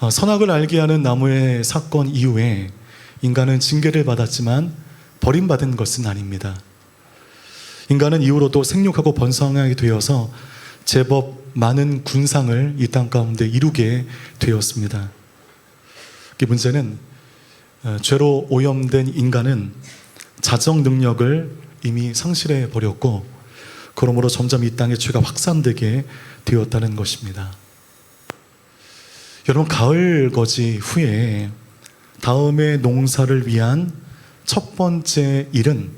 선악을 알게 하는 나무의 사건 이후에 인간은 징계를 받았지만 버림받은 것은 아닙니다. 인간은 이후로도 생육하고 번성하게 되어서 제법 많은 군상을 이 땅 가운데 이루게 되었습니다. 그 문제는 죄로 오염된 인간은 자정 능력을 이미 상실해 버렸고, 그러므로 점점 이 땅의 죄가 확산되게 되었다는 것입니다. 여러분, 가을 거지 후에 다음의 농사를 위한 첫 번째 일은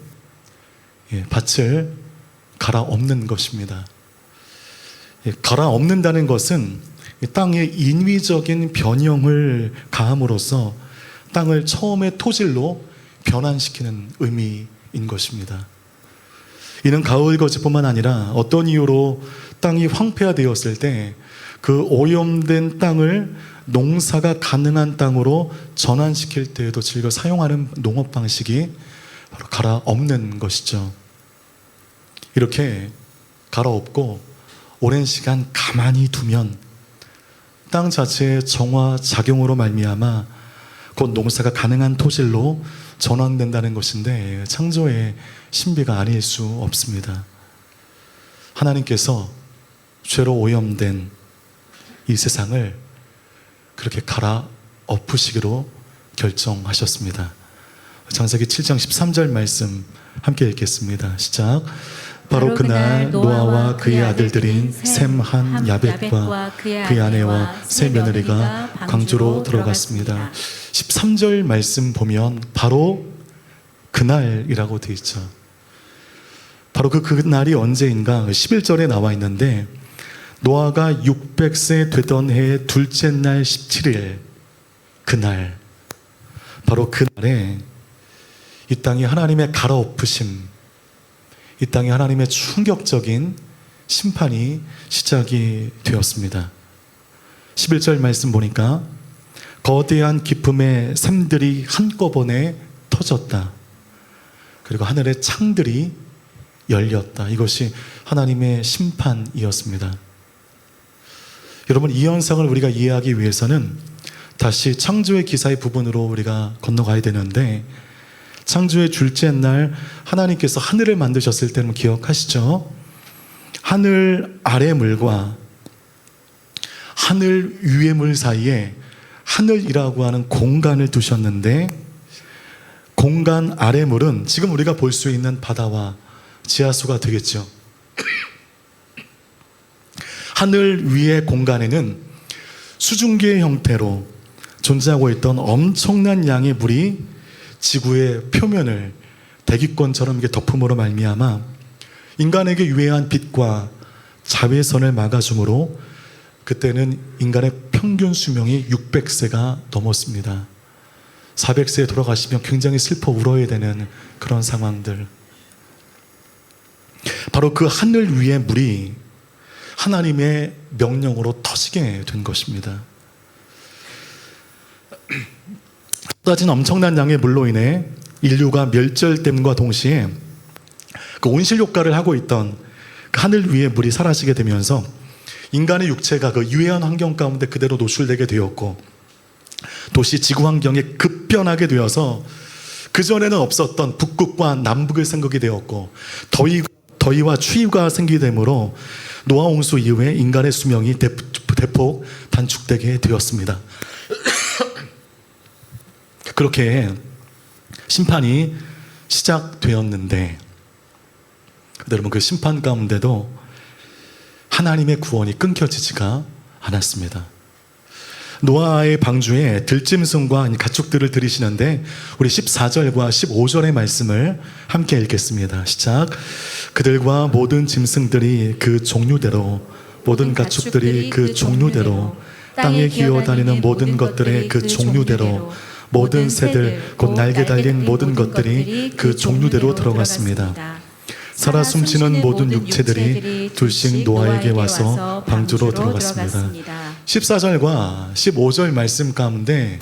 밭을 갈아엎는 것입니다. 갈아엎는다는 것은 땅에 인위적인 변형을 가함으로써 땅을 처음의 토질로 변환시키는 의미인 것입니다. 이는 가을 거지뿐만 아니라 어떤 이유로 땅이 황폐화되었을 때 그 오염된 땅을 농사가 가능한 땅으로 전환시킬 때에도 즐겨 사용하는 농업 방식이 바로 갈아엎는 것이죠. 이렇게 갈아엎고 오랜 시간 가만히 두면 땅 자체의 정화 작용으로 말미암아 곧 농사가 가능한 토질로 전환된다는 것인데, 창조의 신비가 아닐 수 없습니다. 하나님께서 죄로 오염된 이 세상을 그렇게 갈아엎으시기로 결정하셨습니다. 창세기 7장 13절 말씀 함께 읽겠습니다. 시작. 바로 그날 노아와 그의 아들들인 셈, 한, 야벳과 그의 아내와 세 며느리가 광주로 들어갔습니다. 13절 말씀 보면 바로 그날이라고 되어 있죠. 바로 그날이 언제인가 11절에 나와 있는데, 노아가 600세 되던 해의 둘째 날 17일, 그날, 바로 그날에 이 땅이 하나님의 갈아엎으심, 이 땅에 하나님의 충격적인 심판이 시작이 되었습니다. 11절 말씀 보니까 거대한 기품의 샘들이 한꺼번에 터졌다. 그리고 하늘의 창들이 열렸다. 이것이 하나님의 심판이었습니다. 여러분, 이 현상을 우리가 이해하기 위해서는 다시 창조의 기사의 부분으로 우리가 건너가야 되는데, 창조의 둘째 날 하나님께서 하늘을 만드셨을 때는 기억하시죠? 하늘 아래 물과 하늘 위의 물 사이에 하늘이라고 하는 공간을 두셨는데, 공간 아래 물은 지금 우리가 볼 수 있는 바다와 지하수가 되겠죠. 하늘 위의 공간에는 수증기의 형태로 존재하고 있던 엄청난 양의 물이 지구의 표면을 대기권처럼 이게 덮음으로 말미암아 인간에게 유해한 빛과 자외선을 막아줌으로 그때는 인간의 평균 수명이 600세가 넘었습니다. 400세에 돌아가시면 굉장히 슬퍼 울어야 되는 그런 상황들. 바로 그 하늘 위의 물이 하나님의 명령으로 터지게 된 것입니다. 쏟아진 엄청난 양의 물로 인해 인류가 멸절됨과 동시에 그 온실 효과를 하고 있던 그 하늘 위의 물이 사라지게 되면서 인간의 육체가 그 유해한 환경 가운데 그대로 노출되게 되었고, 도시 지구 환경에 급변하게 되어서 그전에는 없었던 북극과 남극을 생기게 되었고, 더위와 추위가 생기게 되므로 노아 홍수 이후에 인간의 수명이 대폭 단축되게 되었습니다. 그렇게 심판이 시작되었는데, 여러분, 그 심판 가운데도 하나님의 구원이 끊겨지지가 않았습니다. 노아의 방주에 들짐승과 가축들을 들이시는데, 우리 14절과 15절의 말씀을 함께 읽겠습니다. 시작. 그들과 모든 짐승들이 그 종류대로, 모든 가축들이 그 종류대로, 땅에 기어다니는 모든 것들의 그 종류대로, 모든 새들 곧 날개 달린 모든 것들이 그 종류대로 들어갔습니다. 살아 숨쉬는 모든 육체들이 둘씩 노아에게 와서 방주로 들어갔습니다. 14절과 15절 말씀 가운데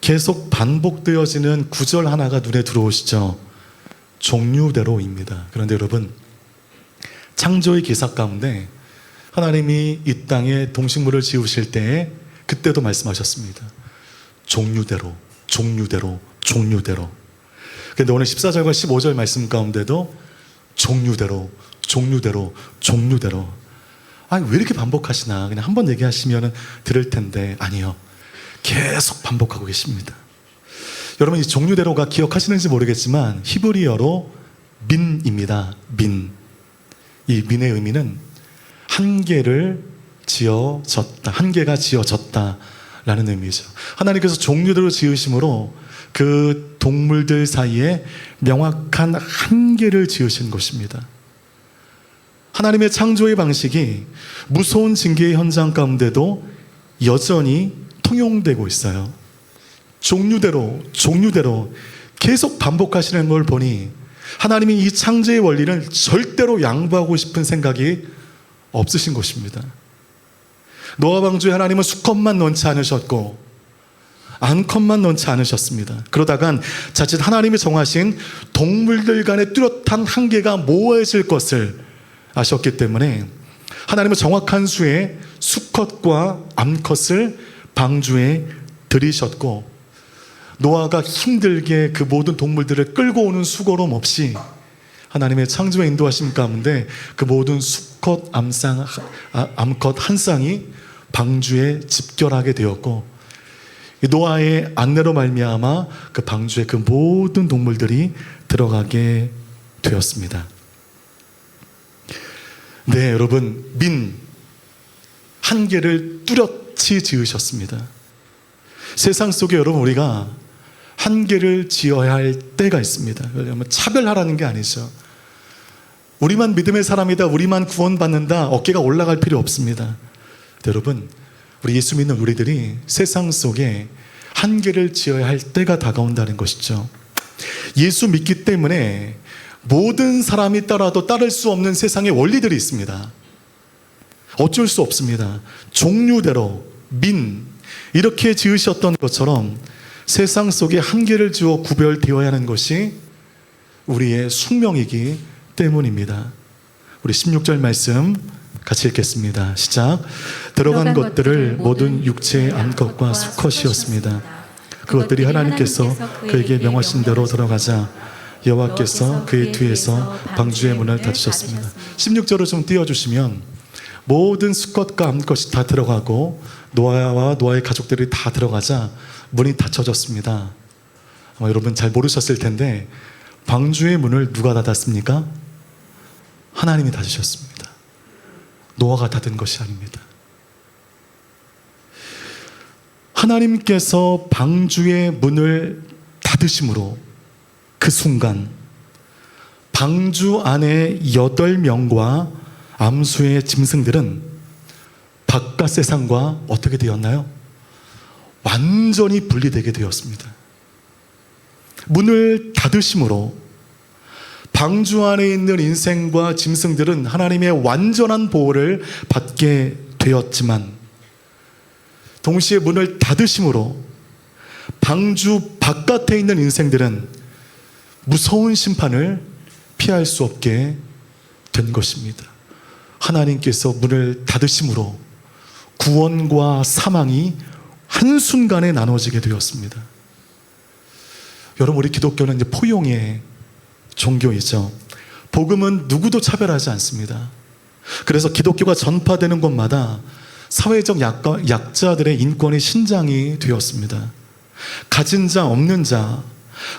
계속 반복되어지는 구절 하나가 눈에 들어오시죠. 종류대로입니다. 그런데 여러분, 창조의 기사 가운데 하나님이 이 땅에 동식물을 지으실 때에 그때도 말씀하셨습니다. 종류대로, 종류대로, 종류대로. 근데 오늘 14절과 15절 말씀 가운데도 종류대로, 종류대로, 종류대로. 아니, 왜 이렇게 반복하시나? 그냥 한 번 얘기하시면 들을 텐데. 아니요. 계속 반복하고 계십니다. 여러분, 이 종류대로가 기억하시는지 모르겠지만 히브리어로 민입니다. 민. 이 민의 의미는 한 개를 지어졌다, 한 개가 지어졌다 라는 의미죠. 하나님께서 종류대로 지으심으로 그 동물들 사이에 명확한 한계를 지으신 것입니다. 하나님의 창조의 방식이 무서운 징계의 현장 가운데도 여전히 통용되고 있어요. 종류대로, 종류대로 계속 반복하시는 걸 보니 하나님이 이 창조의 원리를 절대로 양보하고 싶은 생각이 없으신 것입니다. 노아 방주에 하나님은 수컷만 넣지 않으셨고 암컷만 넣지 않으셨습니다. 그러다간 자칫 하나님이 정하신 동물들 간의 뚜렷한 한계가 모호해질 것을 아셨기 때문에 하나님은 정확한 수의 수컷과 암컷을 방주에 들이셨고, 노아가 힘들게 그 모든 동물들을 끌고 오는 수고로움 없이 하나님의 창조의 인도하심 가운데 그 모든 수컷, 암컷 한 쌍이 방주에 집결하게 되었고, 노아의 안내로 말미암아 그 방주에 그 모든 동물들이 들어가게 되었습니다. 네, 여러분, 민 한계를 뚜렷이 지으셨습니다. 세상 속에 여러분, 우리가 한계를 지어야 할 때가 있습니다. 차별하라는 게 아니죠. 우리만 믿음의 사람이다, 우리만 구원받는다, 어깨가 올라갈 필요 없습니다. 여러분, 우리 예수 믿는 우리들이 세상 속에 한계를 지어야 할 때가 다가온다는 것이죠. 예수 믿기 때문에 모든 사람이 따라도 따를 수 없는 세상의 원리들이 있습니다. 어쩔 수 없습니다. 종류대로, 민, 이렇게 지으셨던 것처럼 세상 속에 한계를 지어 구별되어야 하는 것이 우리의 숙명이기 때문입니다. 우리 16절 말씀 같이 읽겠습니다. 시작. 들어간 것들을 모든 육체의 암컷과 수컷이었습니다. 그것들이 하나님께서 그에게 명하신 대로 들어가자 여호와께서 그의 뒤에서 방주의 문을 닫으셨습니다. 16절을 좀 띄워주시면 모든 수컷과 암컷이 다 들어가고 노아와 노아의 가족들이 다 들어가자 문이 닫혀졌습니다. 아마 여러분 잘 모르셨을 텐데 방주의 문을 누가 닫았습니까? 하나님이 닫으셨습니다. 노아가 닫은 것이 아닙니다. 하나님께서 방주의 문을 닫으심으로 그 순간 방주 안에 8명과 암수의 짐승들은 바깥 세상과 어떻게 되었나요? 완전히 분리되게 되었습니다. 문을 닫으심으로 방주 안에 있는 인생과 짐승들은 하나님의 완전한 보호를 받게 되었지만, 동시에 문을 닫으심으로 방주 바깥에 있는 인생들은 무서운 심판을 피할 수 없게 된 것입니다. 하나님께서 문을 닫으심으로 구원과 사망이 한순간에 나눠지게 되었습니다. 여러분, 우리 기독교는 이제 포용의 종교이죠. 복음은 누구도 차별하지 않습니다. 그래서 기독교가 전파되는 곳마다 사회적 약자들의 인권이 신장이 되었습니다. 가진 자, 없는 자,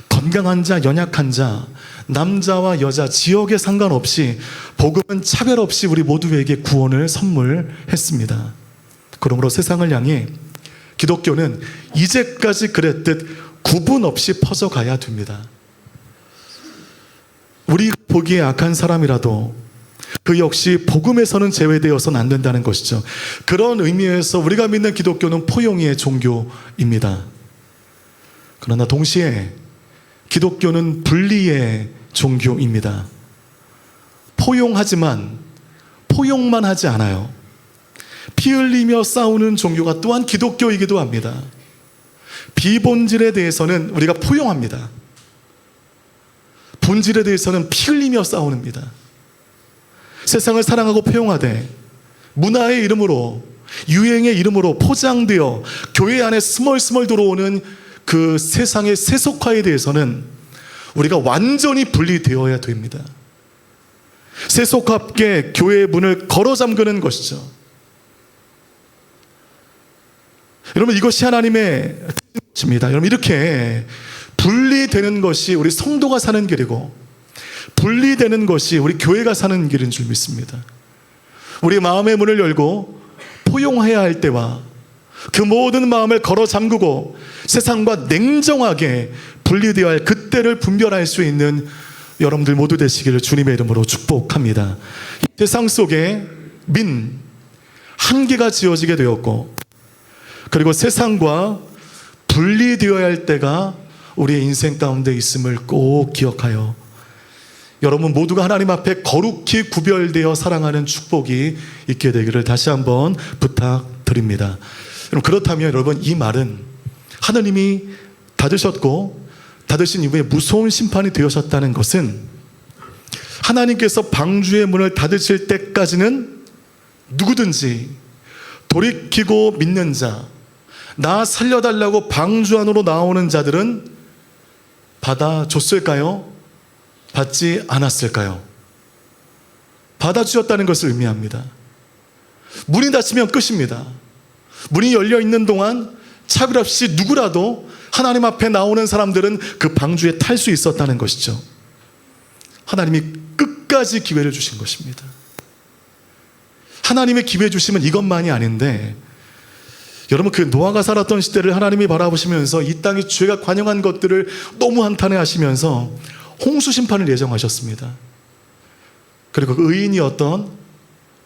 건강한 자, 연약한 자, 남자와 여자, 지역에 상관없이 복음은 차별 없이 우리 모두에게 구원을 선물했습니다. 그러므로 세상을 향해 기독교는 이제까지 그랬듯 구분 없이 퍼져가야 됩니다. 우리 보기에 악한 사람이라도 그 역시 복음에서는 제외되어서는 안 된다는 것이죠. 그런 의미에서 우리가 믿는 기독교는 포용의 종교입니다. 그러나 동시에 기독교는 분리의 종교입니다. 포용하지만 포용만 하지 않아요. 피 흘리며 싸우는 종교가 또한 기독교이기도 합니다. 비본질에 대해서는 우리가 포용합니다. 본질에 대해서는 피 흘리며 싸웁니다. 세상을 사랑하고 포용하되 문화의 이름으로 유행의 이름으로 포장되어 교회 안에 스멀스멀 들어오는 그 세상의 세속화에 대해서는 우리가 완전히 분리되어야 됩니다. 세속화께 교회의 문을 걸어 잠그는 것이죠. 여러분, 이것이 하나님의 뜻입니다. 여러분, 이렇게 분리되는 것이 우리 성도가 사는 길이고, 분리되는 것이 우리 교회가 사는 길인 줄 믿습니다. 우리 마음의 문을 열고 포용해야 할 때와 그 모든 마음을 걸어 잠그고 세상과 냉정하게 분리되어야 할 그때를 분별할 수 있는 여러분들 모두 되시기를 주님의 이름으로 축복합니다. 세상 속에 한계가 지어지게 되었고, 그리고 세상과 분리되어야 할 때가 우리의 인생 가운데 있음을 꼭 기억하여 여러분 모두가 하나님 앞에 거룩히 구별되어 사랑하는 축복이 있게 되기를 다시 한번 부탁드립니다. 그렇다면 여러분, 이 말은 하나님이 닫으셨고 닫으신 이후에 무서운 심판이 되셨다는 것은 하나님께서 방주의 문을 닫으실 때까지는 누구든지 돌이키고 믿는 자, 나 살려달라고 방주 안으로 나오는 자들은 받아줬을까요? 받지 않았을까요? 받아주셨다는 것을 의미합니다. 문이 닫히면 끝입니다. 문이 열려 있는 동안 차별 없이 누구라도 하나님 앞에 나오는 사람들은 그 방주에 탈 수 있었다는 것이죠. 하나님이 끝까지 기회를 주신 것입니다. 하나님의 기회 주심은 이것만이 아닌데, 여러분, 그 노아가 살았던 시대를 하나님이 바라보시면서 이 땅에 죄가 관영한 것들을 너무 한탄해 하시면서 홍수 심판을 예정하셨습니다. 그리고 그 의인이었던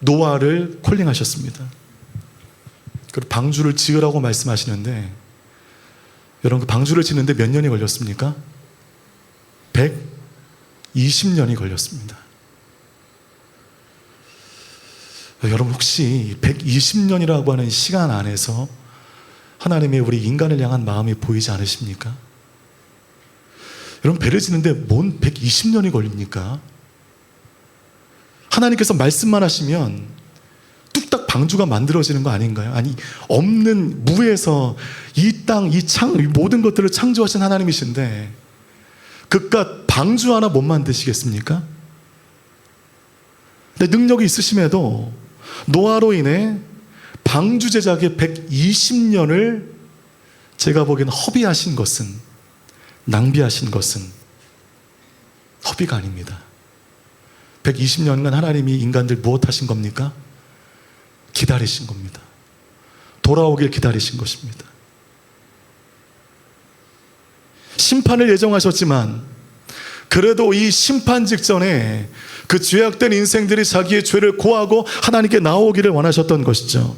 노아를 콜링하셨습니다. 그리고 방주를 지으라고 말씀하시는데, 여러분, 그 방주를 짓는데 몇 년이 걸렸습니까? 120년이 걸렸습니다. 여러분, 혹시 120년이라고 하는 시간 안에서 하나님의 우리 인간을 향한 마음이 보이지 않으십니까? 여러분, 배를 짓는데 뭔 120년이 걸립니까? 하나님께서 말씀만 하시면 뚝딱 방주가 만들어지는 거 아닌가요? 아니, 없는 무에서 이 땅, 이 모든 것들을 창조하신 하나님이신데 그깟 방주 하나 못 만드시겠습니까? 근데 능력이 있으심에도 노아로 인해 방주 제작에 120년을 제가 보기엔 허비하신 것은, 낭비하신 것은 허비가 아닙니다. 120년간 하나님이 인간들 무엇 하신 겁니까? 기다리신 겁니다. 돌아오길 기다리신 것입니다. 심판을 예정하셨지만 그래도 이 심판 직전에 그 죄악된 인생들이 자기의 죄를 고하고 하나님께 나오기를 원하셨던 것이죠.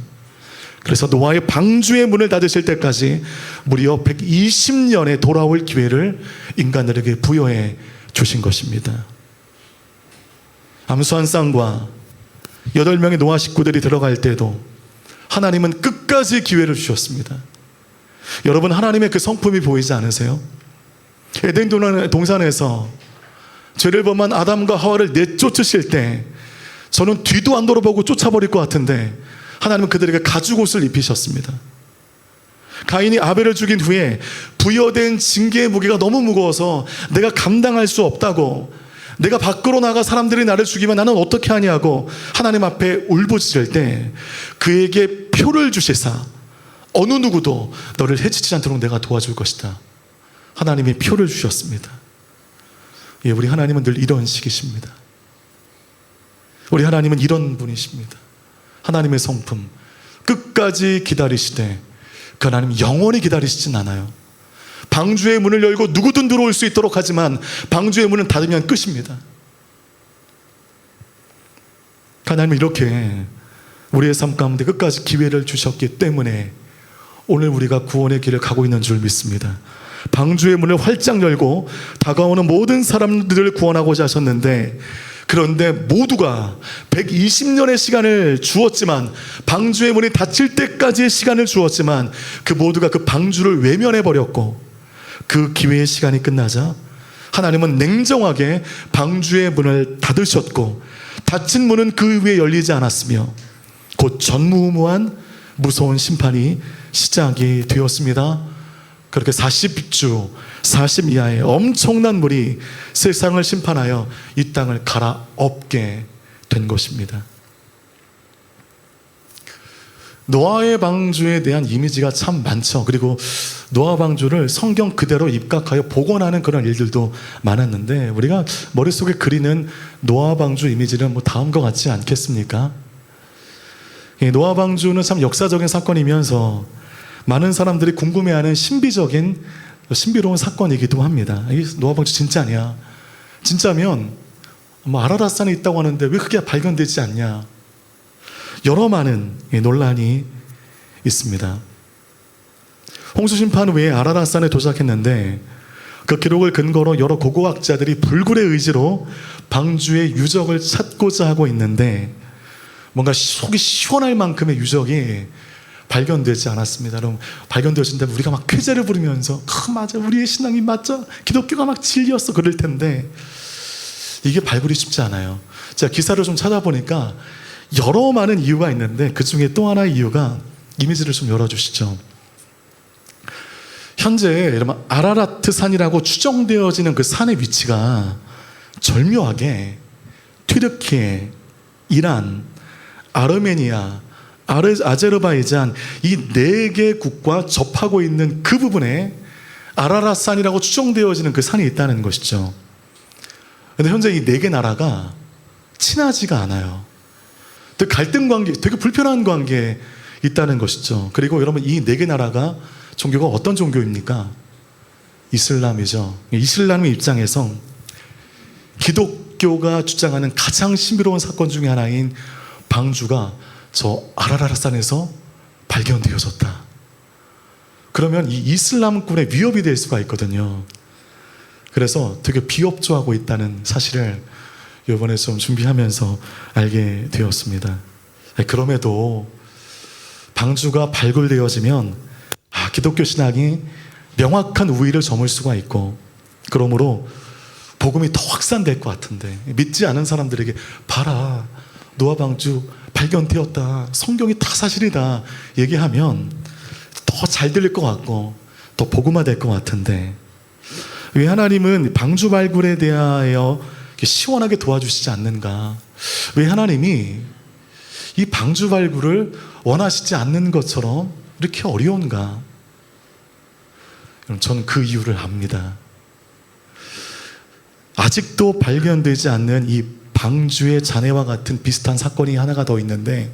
그래서 노아의 방주의 문을 닫으실 때까지 무려 120년의 돌아올 기회를 인간들에게 부여해 주신 것입니다. 암수한 쌍과 8명의 노아 식구들이 들어갈 때도 하나님은 끝까지 기회를 주셨습니다. 여러분, 하나님의 그 성품이 보이지 않으세요? 에덴 동산에서 죄를 범한 아담과 하와를 내쫓으실 때 저는 뒤도 안 돌아보고 쫓아버릴 것 같은데 하나님은 그들에게 가죽옷을 입히셨습니다. 가인이 아벨을 죽인 후에 부여된 징계의 무게가 너무 무거워서 내가 감당할 수 없다고, 내가 밖으로 나가 사람들이 나를 죽이면 나는 어떻게 하냐고 하나님 앞에 울부짖을 때 그에게 표를 주시사 어느 누구도 너를 해치지 않도록 내가 도와줄 것이다. 하나님이 표를 주셨습니다. 예, 우리 하나님은 늘 이런 식이십니다. 우리 하나님은 이런 분이십니다. 하나님의 성품, 끝까지 기다리시되 그 하나님 영원히 기다리시진 않아요. 방주의 문을 열고 누구든 들어올 수 있도록 하지만 방주의 문은 닫으면 끝입니다. 하나님은 이렇게 우리의 삶 가운데 끝까지 기회를 주셨기 때문에 오늘 우리가 구원의 길을 가고 있는 줄 믿습니다. 방주의 문을 활짝 열고 다가오는 모든 사람들을 구원하고자 하셨는데, 그런데 모두가 120년의 시간을 주었지만, 방주의 문이 닫힐 때까지의 시간을 주었지만 그 모두가 그 방주를 외면해버렸고, 그 기회의 시간이 끝나자 하나님은 냉정하게 방주의 문을 닫으셨고 닫힌 문은 그 위에 열리지 않았으며 곧 전무후무한 무서운 심판이 시작이 되었습니다. 그렇게 40주, 40 이하의 엄청난 물이 세상을 심판하여 이 땅을 갈아엎게 된 것입니다. 노아의 방주에 대한 이미지가 참 많죠. 그리고 노아 방주를 성경 그대로 입각하여 복원하는 그런 일들도 많았는데, 우리가 머릿속에 그리는 노아 방주 이미지는 뭐 다음과 같지 않겠습니까? 노아 방주는 참 역사적인 사건이면서 많은 사람들이 궁금해하는 신비로운 사건이기도 합니다. 노아 방주 진짜 아니야? 진짜면 뭐 아라랏산에 있다고 하는데 왜 그게 발견되지 않냐? 여러 많은 논란이 있습니다. 홍수심판 후에 아라랏산에 도착했는데 그 기록을 근거로 여러 고고학자들이 불굴의 의지로 방주의 유적을 찾고자 하고 있는데 뭔가 속이 시원할 만큼의 유적이 발견되지 않았습니다. 그럼 발견되어진다면 우리가 막 쾌재를 부르면서 맞아, 우리의 신앙이 맞죠? 기독교가 막 진리였어 그럴 텐데 이게 발굴이 쉽지 않아요. 제가 기사를 좀 찾아보니까 여러 많은 이유가 있는데 그 중에 또 하나의 이유가, 이미지를 좀 열어주시죠. 현재 여러분 아라라트 산이라고 추정되어지는 그 산의 위치가 절묘하게 튀르키예, 이란, 아르메니아, 아제르바이잔 이 4개 국과 접하고 있는 그 부분에 아라랏산이라고 추정되어지는 그 산이 있다는 것이죠. 그런데 현재 이 4개 나라가 친하지가 않아요. 되게 갈등 관계, 되게 불편한 관계에 있다는 것이죠. 그리고 여러분 이 4개 나라가 종교가 어떤 종교입니까? 이슬람이죠. 이슬람의 입장에서 기독교가 주장하는 가장 신비로운 사건 중에 하나인 방주가 저 아라랏산에서 발견되어졌다. 그러면 이 이슬람권의 위협이 될 수가 있거든요. 그래서 되게 비협조하고 있다는 사실을 이번에 좀 준비하면서 알게 되었습니다. 그럼에도 방주가 발굴되어지면 기독교 신앙이 명확한 우위를 점을 수가 있고, 그러므로 복음이 더 확산될 것 같은데, 믿지 않은 사람들에게 봐라, 노아 방주 발견되었다, 성경이 다 사실이다 얘기하면 더 잘 들릴 것 같고 더 복음화될 것 같은데, 왜 하나님은 방주 발굴에 대하여 시원하게 도와주시지 않는가? 왜 하나님이 이 방주 발굴을 원하시지 않는 것처럼 이렇게 어려운가? 저는 그 이유를 압니다. 아직도 발견되지 않는 이 방주의 잔해와 같은 비슷한 사건이 하나가 더 있는데,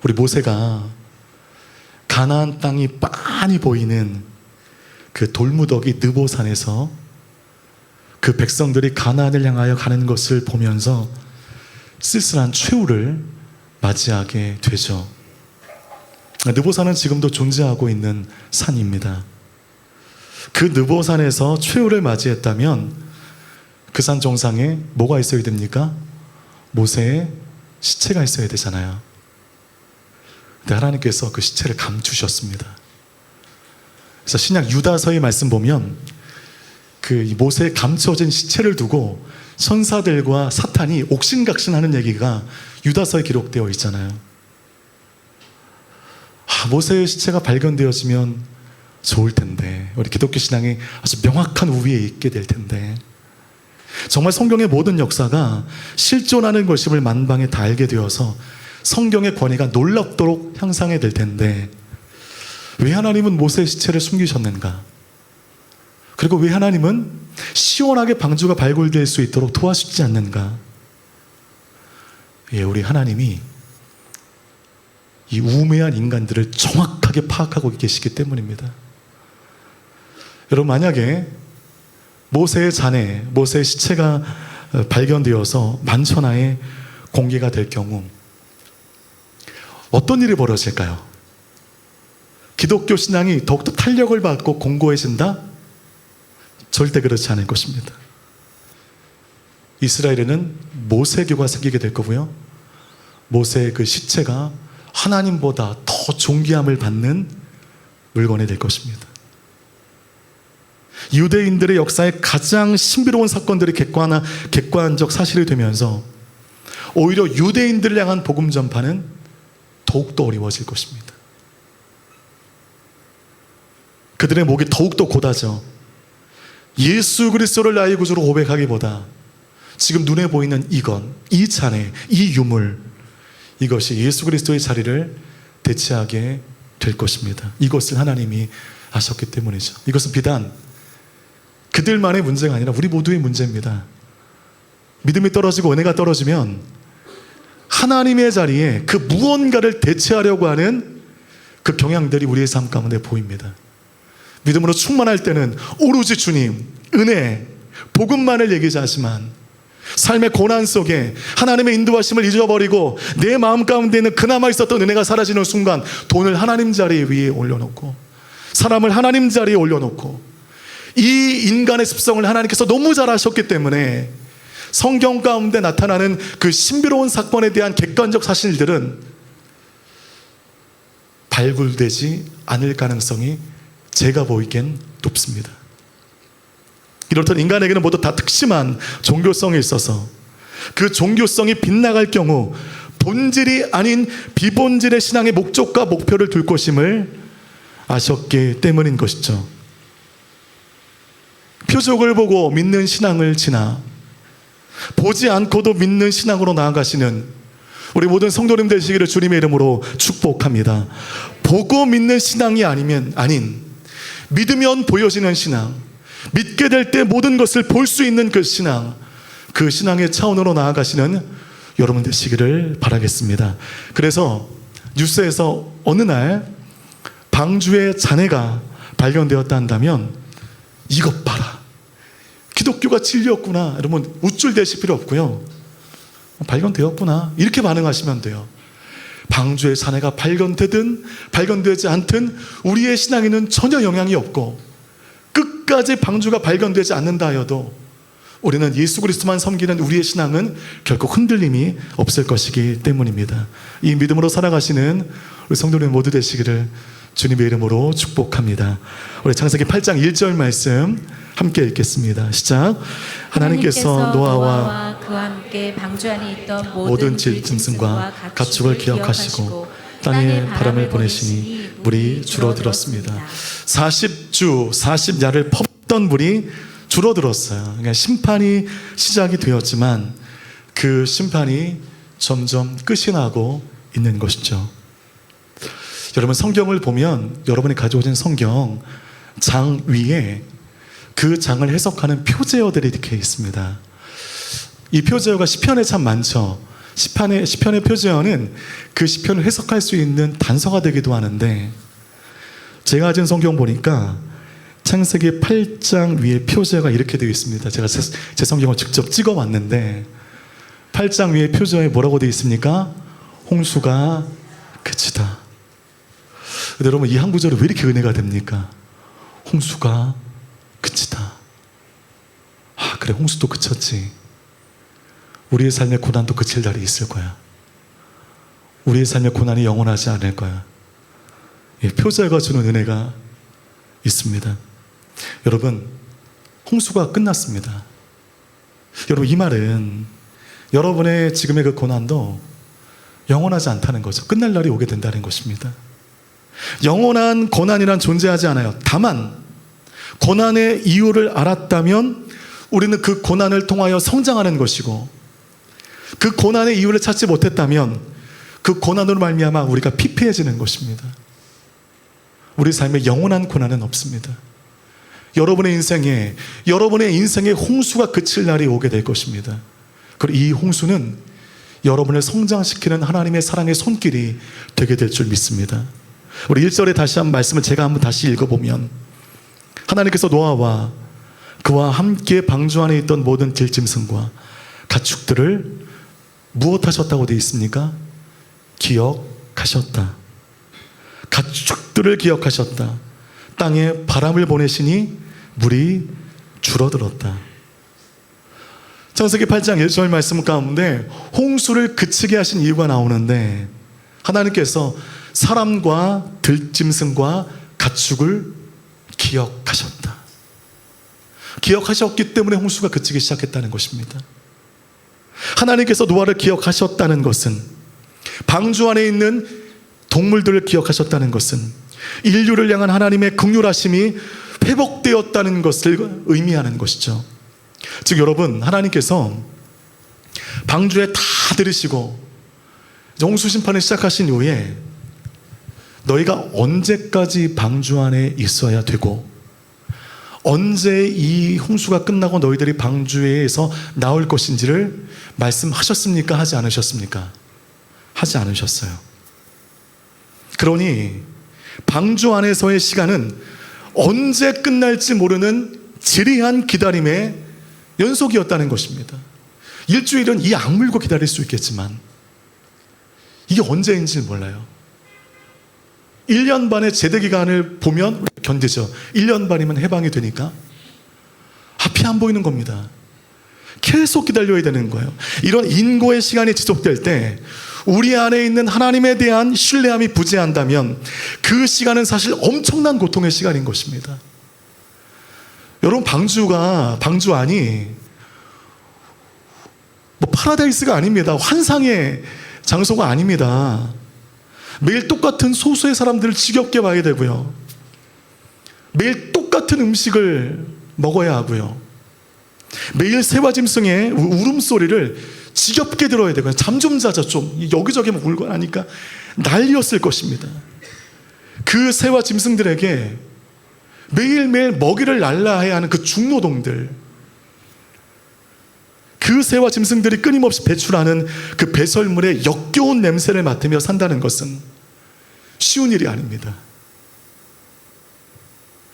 우리 모세가 가나안 땅이 빤히 보이는 그 돌무더기 느보산에서 그 백성들이 가나안을 향하여 가는 것을 보면서 쓸쓸한 최후를 맞이하게 되죠. 느보산은 지금도 존재하고 있는 산입니다. 그 느보산에서 최후를 맞이했다면 그 산 정상에 뭐가 있어야 됩니까? 모세의 시체가 있어야 되잖아요. 근데 하나님께서 그 시체를 감추셨습니다. 그래서 신약 유다서의 말씀 보면 그 모세의 감춰진 시체를 두고 천사들과 사탄이 옥신각신하는 얘기가 유다서에 기록되어 있잖아요. 모세의 시체가 발견되어지면 좋을 텐데, 우리 기독교 신앙이 아주 명확한 우위에 있게 될 텐데, 정말 성경의 모든 역사가 실존하는 것임을 만방에 다 알게 되어서 성경의 권위가 놀랍도록 향상이 될 텐데, 왜 하나님은 모세의 시체를 숨기셨는가? 그리고 왜 하나님은 시원하게 방주가 발굴될 수 있도록 도와주지 않는가? 우리 하나님이 이 우매한 인간들을 정확하게 파악하고 계시기 때문입니다. 여러분, 만약에 모세의 잔해, 모세의 시체가 발견되어서 만천하에 공개가 될 경우 어떤 일이 벌어질까요? 기독교 신앙이 더욱더 탄력을 받고 공고해진다? 절대 그렇지 않을 것입니다. 이스라엘에는 모세교가 생기게 될 거고요, 모세의 그 시체가 하나님보다 더 존귀함을 받는 물건이 될 것입니다. 유대인들의 역사에 가장 신비로운 사건들이 객관적 사실이 되면서 오히려 유대인들을 향한 복음 전파는 더욱더 어려워질 것입니다. 그들의 목이 더욱더 곧아져 예수 그리스도를 나의 구주로 고백하기보다 지금 눈에 보이는 이건, 이 잔해, 이 유물, 이것이 예수 그리스도의 자리를 대체하게 될 것입니다. 이것을 하나님이 아셨기 때문이죠. 이것은 비단 그들만의 문제가 아니라 우리 모두의 문제입니다. 믿음이 떨어지고 은혜가 떨어지면 하나님의 자리에 그 무언가를 대체하려고 하는 그 경향들이 우리의 삶 가운데 보입니다. 믿음으로 충만할 때는 오로지 주님, 은혜, 복음만을 얘기하지만 삶의 고난 속에 하나님의 인도하심을 잊어버리고 내 마음 가운데 있는 그나마 있었던 은혜가 사라지는 순간 돈을 하나님 자리 위에 올려놓고 사람을 하나님 자리에 올려놓고 이 인간의 습성을 하나님께서 너무 잘 아셨기 때문에 성경 가운데 나타나는 그 신비로운 사건에 대한 객관적 사실들은 발굴되지 않을 가능성이 제가 보이기엔 높습니다. 이렇듯 인간에게는 모두 다 특심한 종교성이 있어서 그 종교성이 빗나갈 경우 본질이 아닌 비본질의 신앙의 목적과 목표를 둘 것임을 아셨기 때문인 것이죠. 표적을 보고 믿는 신앙을 지나 보지 않고도 믿는 신앙으로 나아가시는 우리 모든 성도님 되시기를 주님의 이름으로 축복합니다. 보고 믿는 신앙이 아닌 믿으면 보여지는 신앙, 믿게 될 때 모든 것을 볼 수 있는 그 신앙, 그 신앙의 차원으로 나아가시는 여러분 되시기를 바라겠습니다. 그래서 뉴스에서 어느 날 방주의 잔해가 발견되었다 한다면 이것 봐라, 기독교가 진리였구나, 여러분 우쭐대실 필요 없고요, 발견되었구나 이렇게 반응하시면 돼요. 방주의 잔해가 발견되든 발견되지 않든 우리의 신앙에는 전혀 영향이 없고 끝까지 방주가 발견되지 않는다 하여도 우리는 예수 그리스도만 섬기는 우리의 신앙은 결코 흔들림이 없을 것이기 때문입니다. 이 믿음으로 살아가시는 우리 성도님 모두 되시기를 주님의 이름으로 축복합니다. 우리 창세기 8장 1절 말씀 함께 읽겠습니다. 시작. 하나님께서 노아와 그와 함께 방주 안에 있던 모든 짐승과 가축을 기억하시고 땅에 바람을 보내시니 물이 줄어들었습니다. 40주 40야를 퍼붓던 물이 줄어들었어요. 그러니까 심판이 시작이 되었지만 그 심판이 점점 끝이 나고 있는 것이죠. 여러분 성경을 보면 여러분이 가져오신 성경 장 위에 그 장을 해석하는 표제어들이 이렇게 있습니다. 이 표제어가 시편에 참 많죠. 시편의 표제어는 그 시편을 해석할 수 있는 단서가 되기도 하는데 제가 가진 성경 보니까 창세기 8장 위에 표제어가 이렇게 되어 있습니다. 제가 제 성경을 직접 찍어 왔는데 8장 위에 표제어에 뭐라고 되어 있습니까? 홍수가 그치다. 근데 여러분 이 한 구절이 왜 이렇게 은혜가 됩니까? 홍수가 그치다. 아 그래, 홍수도 그쳤지. 우리의 삶의 고난도 그칠 날이 있을 거야. 우리의 삶의 고난이 영원하지 않을 거야. 예, 표제가 주는 은혜가 있습니다. 여러분 홍수가 끝났습니다. 여러분 이 말은 여러분의 지금의 그 고난도 영원하지 않다는 거죠. 끝날 날이 오게 된다는 것입니다. 영원한 고난이란 존재하지 않아요. 다만 고난의 이유를 알았다면 우리는 그 고난을 통하여 성장하는 것이고 그 고난의 이유를 찾지 못했다면 그 고난으로 말미암아 우리가 피폐해지는 것입니다. 우리 삶에 영원한 고난은 없습니다. 여러분의 인생에 홍수가 그칠 날이 오게 될 것입니다. 그리고 이 홍수는 여러분을 성장시키는 하나님의 사랑의 손길이 되게 될 줄 믿습니다. 우리 1절에 다시 한 말씀을 제가 한번 다시 읽어보면 하나님께서 노아와 그와 함께 방주 안에 있던 모든 들짐승과 가축들을 무엇하셨다고 되어 있습니까? 기억하셨다. 가축들을 기억하셨다. 땅에 바람을 보내시니 물이 줄어들었다. 창세기 8장 1절 말씀 가운데 홍수를 그치게 하신 이유가 나오는데 하나님께서 사람과 들짐승과 가축을 기억하셨다. 기억하셨기 때문에 홍수가 그치기 시작했다는 것입니다. 하나님께서 노아를 기억하셨다는 것은 방주 안에 있는 동물들을 기억하셨다는 것은 인류를 향한 하나님의 긍휼하심이 회복되었다는 것을 의미하는 것이죠. 즉 여러분, 하나님께서 방주에 다 들으시고 홍수 심판을 시작하신 이후에 너희가 언제까지 방주 안에 있어야 되고 언제 이 홍수가 끝나고 너희들이 방주에서 나올 것인지를 말씀하셨습니까? 하지 않으셨습니까? 하지 않으셨어요. 그러니 방주 안에서의 시간은 언제 끝날지 모르는 지리한 기다림의 연속이었다는 것입니다. 일주일은 이 악물고 기다릴 수 있겠지만 이게 언제인지 몰라요. 1년 반의 제대 기간을 보면 견디죠. 1년 반이면 해방이 되니까 앞이 안 보이는 겁니다. 계속 기다려야 되는 거예요. 이런 인고의 시간이 지속될 때 우리 안에 있는 하나님에 대한 신뢰함이 부재한다면 그 시간은 사실 엄청난 고통의 시간인 것입니다. 여러분, 방주 안이 뭐 파라다이스가 아닙니다. 환상의 장소가 아닙니다. 매일 똑같은 소수의 사람들을 지겹게 봐야 되고요. 매일 똑같은 음식을 먹어야 하고요. 매일 새와 짐승의 울음소리를 지겹게 들어야 되고요. 잠 좀 자자 좀. 여기저기 울고 하니까 난리였을 것입니다. 그 새와 짐승들에게 매일매일 먹이를 날라야 하는 그 중노동들, 그 새와 짐승들이 끊임없이 배출하는 그 배설물의 역겨운 냄새를 맡으며 산다는 것은 쉬운 일이 아닙니다.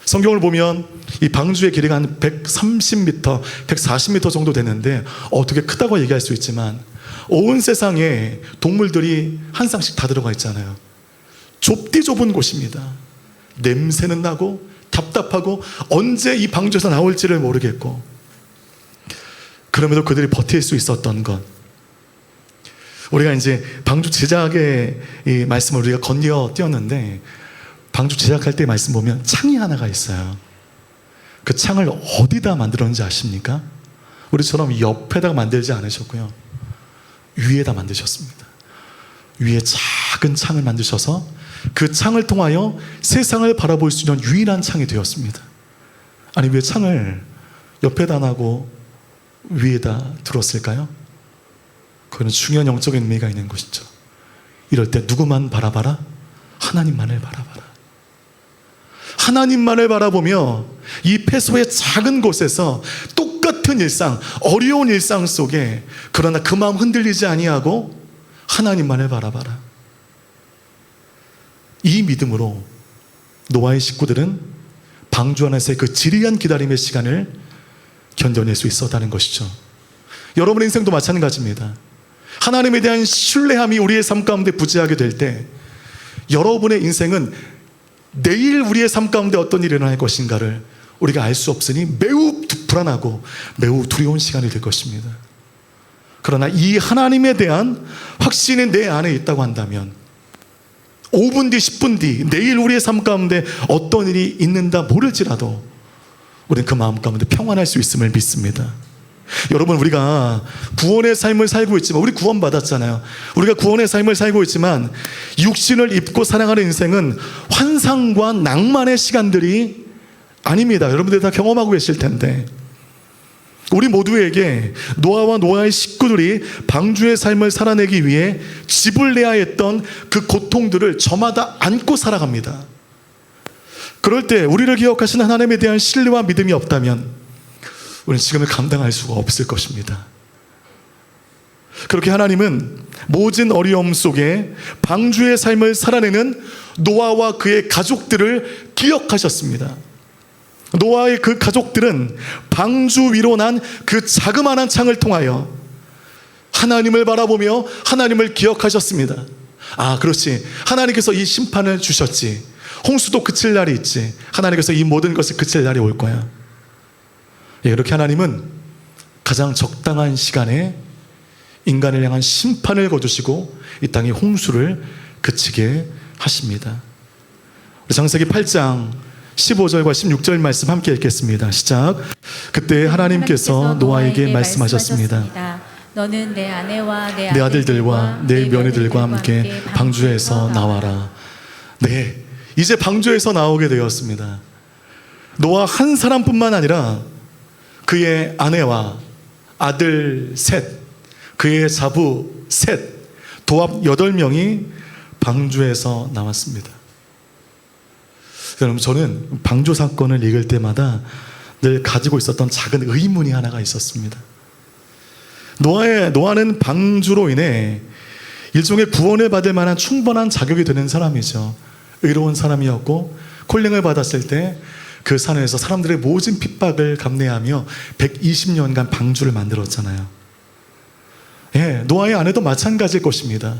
성경을 보면 이 방주의 길이가 한 130m, 140m 정도 되는데 어떻게 크다고 얘기할 수 있지만 온 세상에 동물들이 한 쌍씩 다 들어가 있잖아요. 좁디 좁은 곳입니다. 냄새는 나고 답답하고 언제 이 방주에서 나올지를 모르겠고, 그럼에도 그들이 버틸 수 있었던 것, 우리가 이제 방주 제작의 이 말씀을 우리가 건너뛰었는데 방주 제작할 때 말씀 보면 창이 하나가 있어요. 그 창을 어디다 만들었는지 아십니까? 우리처럼 옆에다가 만들지 않으셨고요, 위에다 만드셨습니다. 위에 작은 창을 만드셔서 그 창을 통하여 세상을 바라볼 수 있는 유일한 창이 되었습니다. 아니, 왜 창을 옆에다 놔고 위에다 들었을까요? 그거는 중요한 영적인 의미가 있는 것이죠. 이럴 때 누구만 바라봐라? 하나님만을 바라봐라. 하나님만을 바라보며 이 폐소의 작은 곳에서 똑같은 일상, 어려운 일상 속에 그러나 그 마음 흔들리지 아니하고 하나님만을 바라봐라. 이 믿음으로 노아의 식구들은 방주 안에서의 그 지리한 기다림의 시간을 견뎌낼 수 있었다는 것이죠. 여러분의 인생도 마찬가지입니다. 하나님에 대한 신뢰함이 우리의 삶 가운데 부재하게 될 때 여러분의 인생은 내일 우리의 삶 가운데 어떤 일이 일어날 것인가를 우리가 알 수 없으니 매우 불안하고 매우 두려운 시간이 될 것입니다. 그러나 이 하나님에 대한 확신이 내 안에 있다고 한다면 5분 뒤 10분 뒤 내일 우리의 삶 가운데 어떤 일이 있는다 모를지라도 우리는 그 마음 가운데 평안할 수 있음을 믿습니다. 여러분, 우리가 구원의 삶을 살고 있지만, 우리 구원 받았잖아요. 우리가 구원의 삶을 살고 있지만 육신을 입고 살아가는 인생은 환상과 낭만의 시간들이 아닙니다. 여러분들 다 경험하고 계실 텐데, 우리 모두에게 노아와 노아의 식구들이 방주의 삶을 살아내기 위해 집을 내야 했던 그 고통들을 저마다 안고 살아갑니다. 그럴 때 우리를 기억하시는 하나님에 대한 신뢰와 믿음이 없다면 우리는 지금을 감당할 수가 없을 것입니다. 그렇게 하나님은 모진 어려움 속에 방주의 삶을 살아내는 노아와 그의 가족들을 기억하셨습니다. 노아의 그 가족들은 방주 위로 난 그 자그마한 창을 통하여 하나님을 바라보며 하나님을 기억하셨습니다. 아, 그렇지. 하나님께서 이 심판을 주셨지. 홍수도 그칠 날이 있지. 하나님께서 이 모든 것을 그칠 날이 올 거야. 예, 이렇게 하나님은 가장 적당한 시간에 인간을 향한 심판을 거두시고 이 땅의 홍수를 그치게 하십니다. 우리 창세기 8장 15절과 16절 말씀 함께 읽겠습니다. 시작. 그때 하나님께서 노아에게 말씀하셨습니다. 너는 내 아내와 내 아들들과 내 며느리들과 함께 방주에서 나와라. 네, 이제 방주에서 나오게 되었습니다. 노아 한 사람뿐만 아니라 그의 아내와 아들 셋, 그의 자부 셋, 도합 8명이 방주에서 나왔습니다. 여러분, 저는 방주 사건을 읽을 때마다 늘 가지고 있었던 작은 의문이 하나가 있었습니다. 노아는 방주로 인해 일종의 구원을 받을 만한 충분한 자격이 되는 사람이죠. 의로운 사람이었고 콜링을 받았을 때 그 산에서 사람들의 모진 핍박을 감내하며 120년간 방주를 만들었잖아요. 예, 노아의 아내도 마찬가지일 것입니다.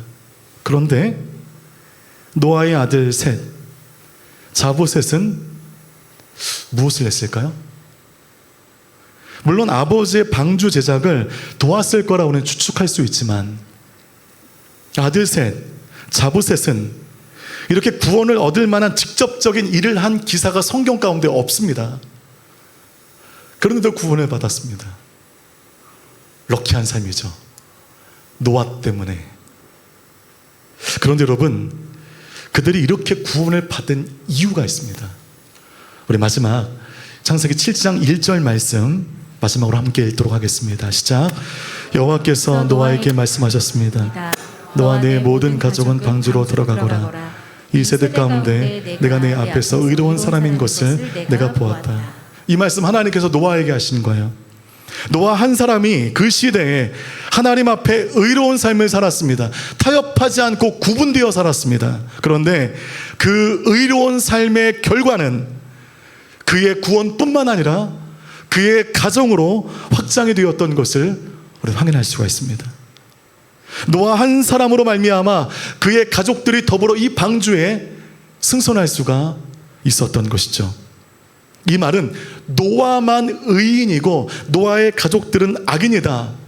그런데 노아의 아들 셋, 자부 셋은 무엇을 했을까요? 물론 아버지의 방주 제작을 도왔을 거라고는 추측할 수 있지만 아들 셋, 자부 셋은 이렇게 구원을 얻을 만한 직접적인 일을 한 기사가 성경 가운데 없습니다. 그런데도 구원을 받았습니다. 럭키한 삶이죠. 노아 때문에. 그런데 여러분, 그들이 이렇게 구원을 받은 이유가 있습니다. 우리 마지막 창세기 7장 1절 말씀 마지막으로 함께 읽도록 하겠습니다. 시작. 여호와께서 노아에게 말씀하셨습니다. 너와 내 모든 가족은 방주로 들어가거라. 이 세대 가운데 내가 내 앞에서 의로운 사람인 것을 내가 보았다. 이 말씀 하나님께서 노아에게 하신 거예요. 노아 한 사람이 그 시대에 하나님 앞에 의로운 삶을 살았습니다. 타협하지 않고 구분되어 살았습니다. 그런데 그 의로운 삶의 결과는 그의 구원뿐만 아니라 그의 가정으로 확장이 되었던 것을 우리 확인할 수가 있습니다. 노아 한 사람으로 말미암아 그의 가족들이 더불어 이 방주에 승선할 수가 있었던 것이죠. 이 말은 노아만 의인이고 노아의 가족들은 악인이다.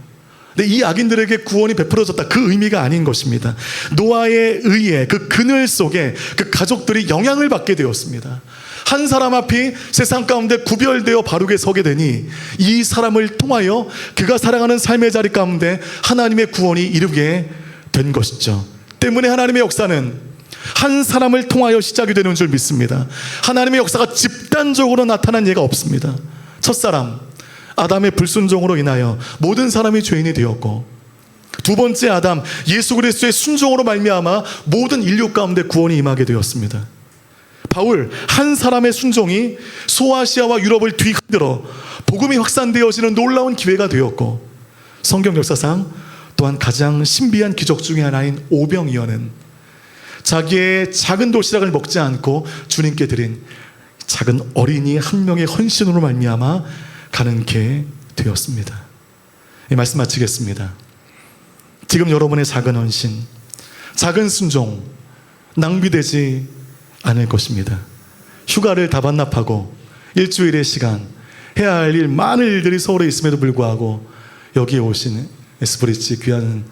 근데 이 악인들에게 구원이 베풀어졌다. 그 의미가 아닌 것입니다. 노아의 의에 그 그늘 속에 그 가족들이 영향을 받게 되었습니다. 한 사람 앞이 세상 가운데 구별되어 바르게 서게 되니 이 사람을 통하여 그가 살아가는 삶의 자리 가운데 하나님의 구원이 이루게 된 것이죠. 때문에 하나님의 역사는 한 사람을 통하여 시작이 되는 줄 믿습니다. 하나님의 역사가 집단적으로 나타난 예가 없습니다. 첫사람 아담의 불순종으로 인하여 모든 사람이 죄인이 되었고, 두 번째 아담 예수 그리스도의 순종으로 말미암아 모든 인류 가운데 구원이 임하게 되었습니다. 바울 한 사람의 순종이 소아시아와 유럽을 뒤흔들어 복음이 확산되어지는 놀라운 기회가 되었고, 성경 역사상 또한 가장 신비한 기적 중에 하나인 오병이어는 자기의 작은 도시락을 먹지 않고 주님께 드린 작은 어린이 한 명의 헌신으로 말미암아 가능케 되었습니다. 이 말씀 마치겠습니다. 지금 여러분의 작은 헌신, 작은 순종 낭비되지 않을 것입니다. 휴가를 다 반납하고 일주일의 시간 해야 할 일 많은 일들이 서울에 있음에도 불구하고 여기에 오신 에스브리지 귀한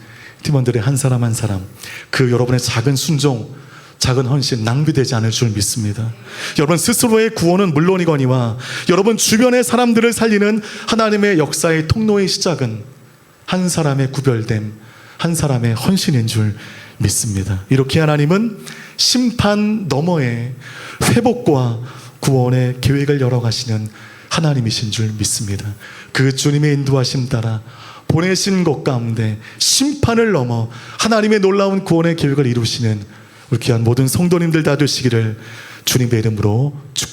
팀원들의 한 사람 한 사람, 그 여러분의 작은 순종, 작은 헌신 낭비되지 않을 줄 믿습니다. 여러분 스스로의 구원은 물론이거니와 여러분 주변의 사람들을 살리는 하나님의 역사의 통로의 시작은 한 사람의 구별됨, 한 사람의 헌신인 줄 믿습니다. 이렇게 하나님은 심판 너머에 회복과 구원의 계획을 열어가시는 하나님이신 줄 믿습니다. 그 주님의 인도하심 따라 보내신 것 가운데 심판을 넘어 하나님의 놀라운 구원의 계획을 이루시는 우리 귀한 모든 성도님들 다 되시기를 주님의 이름으로 축원합니다.